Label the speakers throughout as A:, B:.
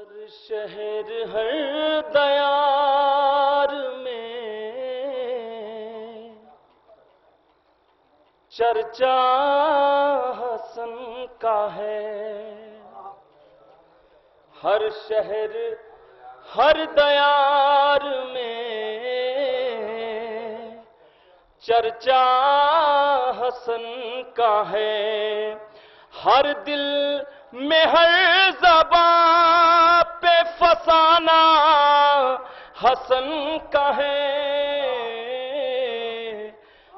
A: ہر شہر ہر دیار میں چرچا حسن کا ہے. ہر شہر ہر دیار میں چرچا حسن کا ہے. ہر دل میں ہر زباں پہ فسانہ حسن کا ہے.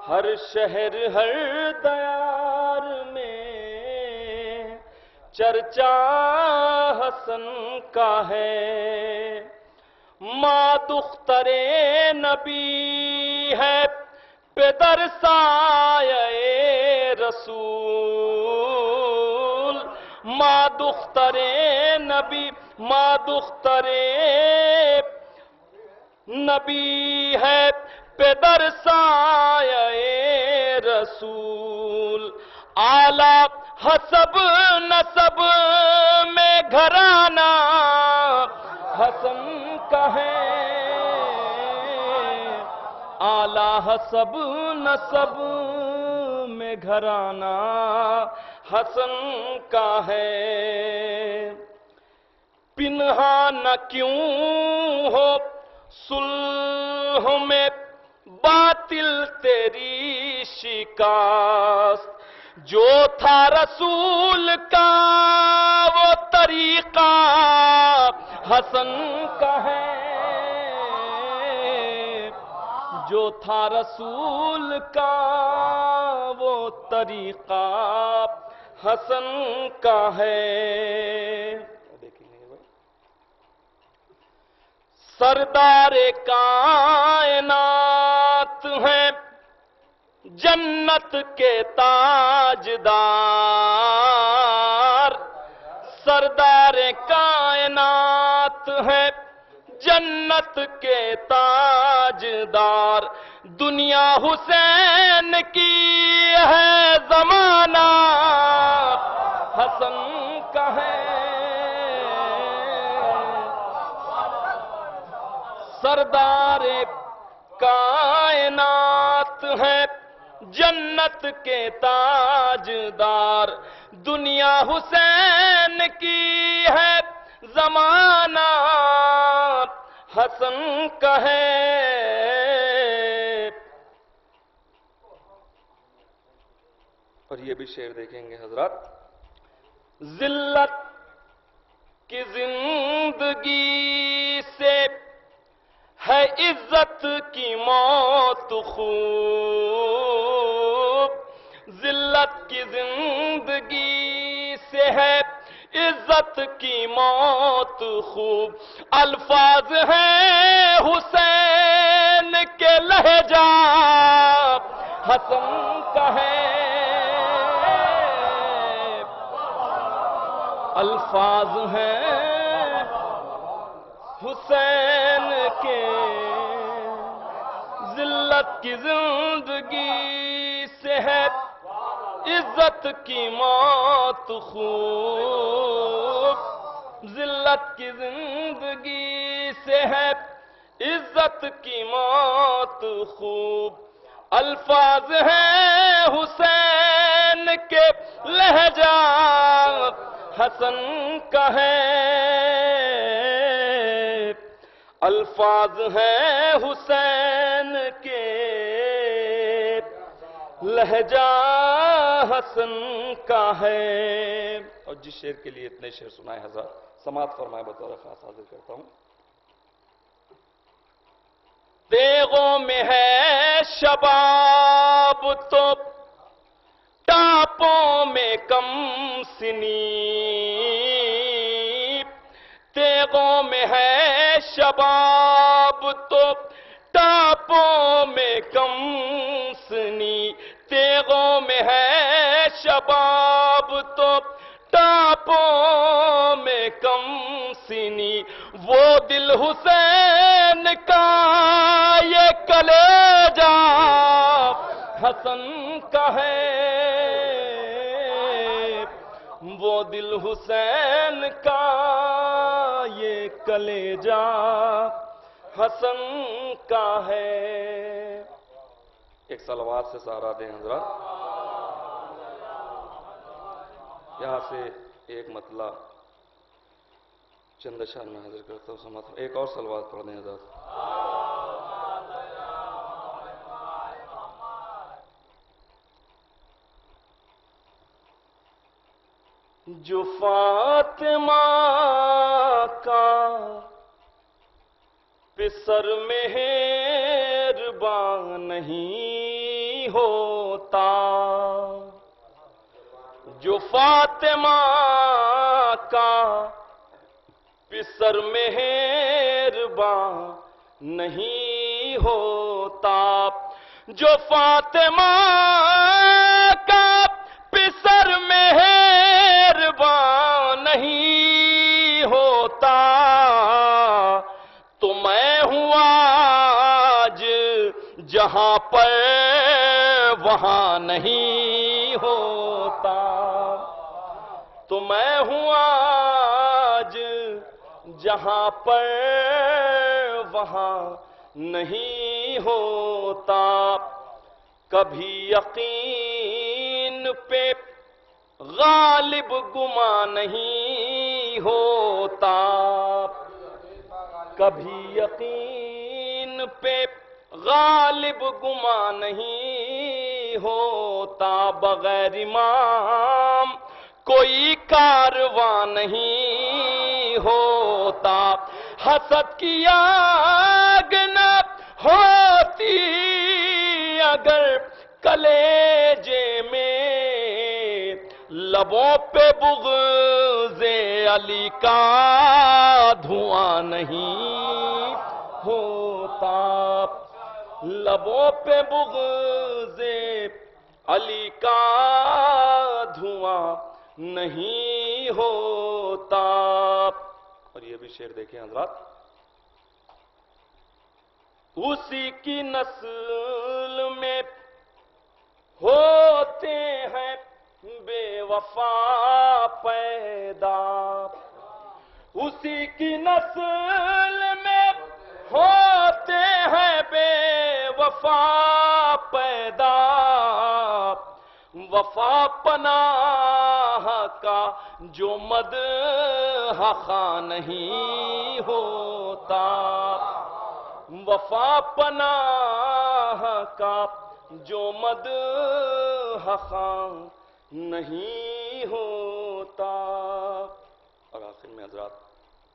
A: ہر شہر ہر دیار میں چرچا حسن کا ہے. ماں دختر نبی ہے پدر سایہ رسول. ماں دختر نبی ہے پدر سایہ رسول. اعلیٰ حسب نسب میں گھرانہ حسن کا ہے. اعلیٰ حسب نسب میں گھرانہ حسن کا ہے. پنہان نہ کیوں ہو صلح میں باطل تیری شکست. جو تھا رسول کا وہ طریقہ حسن کا ہے. جو تھا رسول کا وہ طریقہ حسن کا ہے. سردار کائنات ہیں جنت کے تاجدار. سردار کائنات ہیں جنت کے تاجدار. دنیا حسین کی ہے زمانہ حسن کا ہے. سردار کائنات ہیں جنت کے تاجدار. دنیا حسین کی ہے زمانہ حسن کا ہے. اور یہ بھی شعر دیکھیں گے حضرات. ذلت کی زندگی سے ہے عزت کی موت خوب. ذلت کی زندگی سے ہے عزت کی موت خوب. الفاظ ہیں حسین کے لہجہ حسن کا ہے. الفاظ ہیں حسین کے. ذلت کی زندگی سے ہے عزت کی موت خوب. ذلت کی زندگی سے ہے عزت کی موت خوب. الفاظ ہیں حسین کے لہجہ حسن کا ہے. الفاظ ہیں حسین کے لہجہ حسن کا ہے. اور جس شعر کے لیے اتنے شعر سنائے حضرات سماعت فرمائے بطور خاص حاضر کرتا ہوں. تیغوں میں ہے شباب تو ٹاپوں میں کم سنی. تیغوں میں ہے شباب تو ٹاپوں میں کم سنی. تیغوں میں ہے شباب تو ٹاپوں میں کم سنی. وہ دل حسین کا یہ کلیجہ حسن کا ہے. وہ دل حسین کا کلیجا حسن کا ہے. ایک صلوات سے سہارا دیں حضرات. یہاں سے ایک مطلع چند اشعار میں حاضر کرتا ہوں. سماعت ایک اور صلوات پڑھ دیں حضرات. جو فاطمہ کا پسر مہربان نہیں ہوتا، جو فاطمہ کا پسر مہربان نہیں ہوتا، جو فاطمہ کا پسر مہربان نہیں ہوتا، تو میں ہوں آج جہاں پر وہاں نہیں ہوتا، تو میں ہوں آج جہاں پر وہاں نہیں ہوتا. کبھی یقین پہ غالب گمان نہیں ہوتا، کبھی یقین پہ غالب گمان نہیں ہوتا. بغیر امام کوئی کارواں نہیں ہوتا. حسد کی آگ نہ ہوتی اگر کلیجے میں، لبوں پہ بغض علی کا دھواں نہیں ہوتا، لبوں پہ بغض علی کا دھواں نہیں ہوتا. اور یہ بھی شعر دیکھیں حضرات. اسی کی نسل میں ہوتے ہیں بے وفا پیدا، اسی کی نسل میں ہوتے ہیں بے وفا پیدا. وفا پناہ کا جو مدح خواں نہیں ہوتا، وفا پناہ کا جو مدح خواں نہیں ہوتا. اور آخر میں حضرات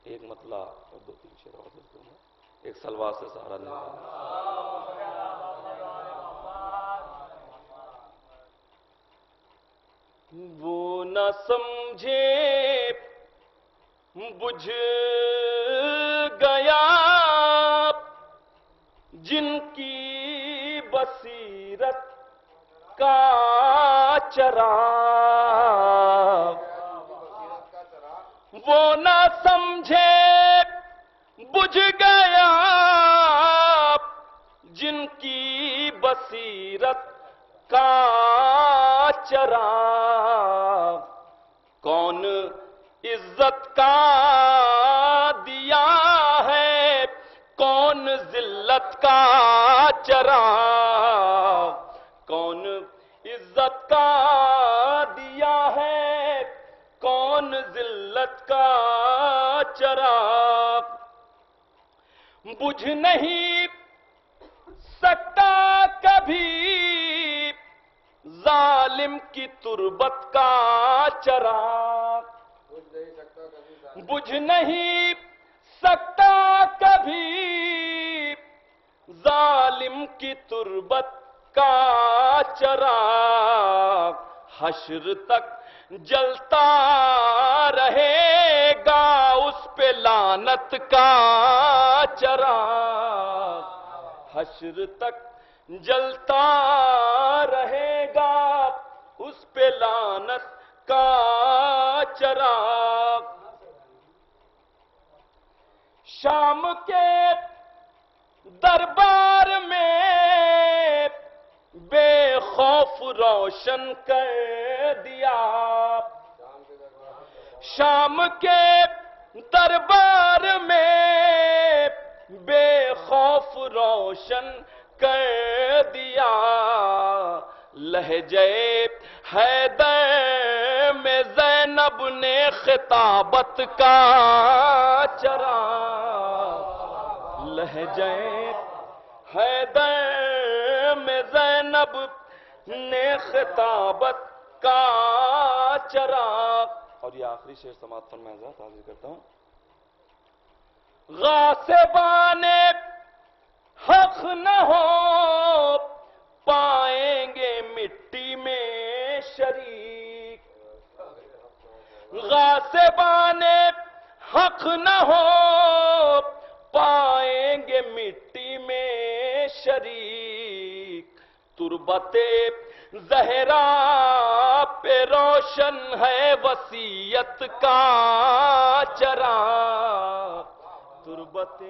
A: ایک مطلع اور دو تین شعر اور دوں گا. ایک صلوات سے سہارا دیں. وہ نہ سمجھے بجھ گیا جن کی بصیرت کا چراغ، وہ نہ سمجھے بجھ گیا جن کی بصیرت کا چراغ. کون عزت کا دیا ہے، کون ذلت کا چراغ، کون عزت کا دیا ہے، کون ذلت کا چراغ. بجھ نہیں سکتا کبھی ظالم کی تربت کا چراغ، بجھ نہیں سکتا کبھی ظالم کی تربت کا چراغ. حشر تک جلتا رہے گا اس پہ لعنت کا چراغ، حشر تک جلتا رہے گا اس پہ لعنت کا چراغ. شام کے دربار میں بے خوف روشن کر دیا، شام کے دربار میں خوف روشن کر دیا، لہجے حیدر میں زینب نے خطابت کا چراغ، لہجے حیدر میں زینب نے خطابت کا چراغ۔ اور یہ آخری شعر سماعت فرمائیں حضرات، حاضر کرتا ہوں۔ غاصبان حق نہ ہو پائیں گے مٹی میں شریک، غاصبان حق نہ ہو پائیں گے مٹی میں شریک، تربت زہرا پہ روشن ہے وصیت کا چراغ، تربت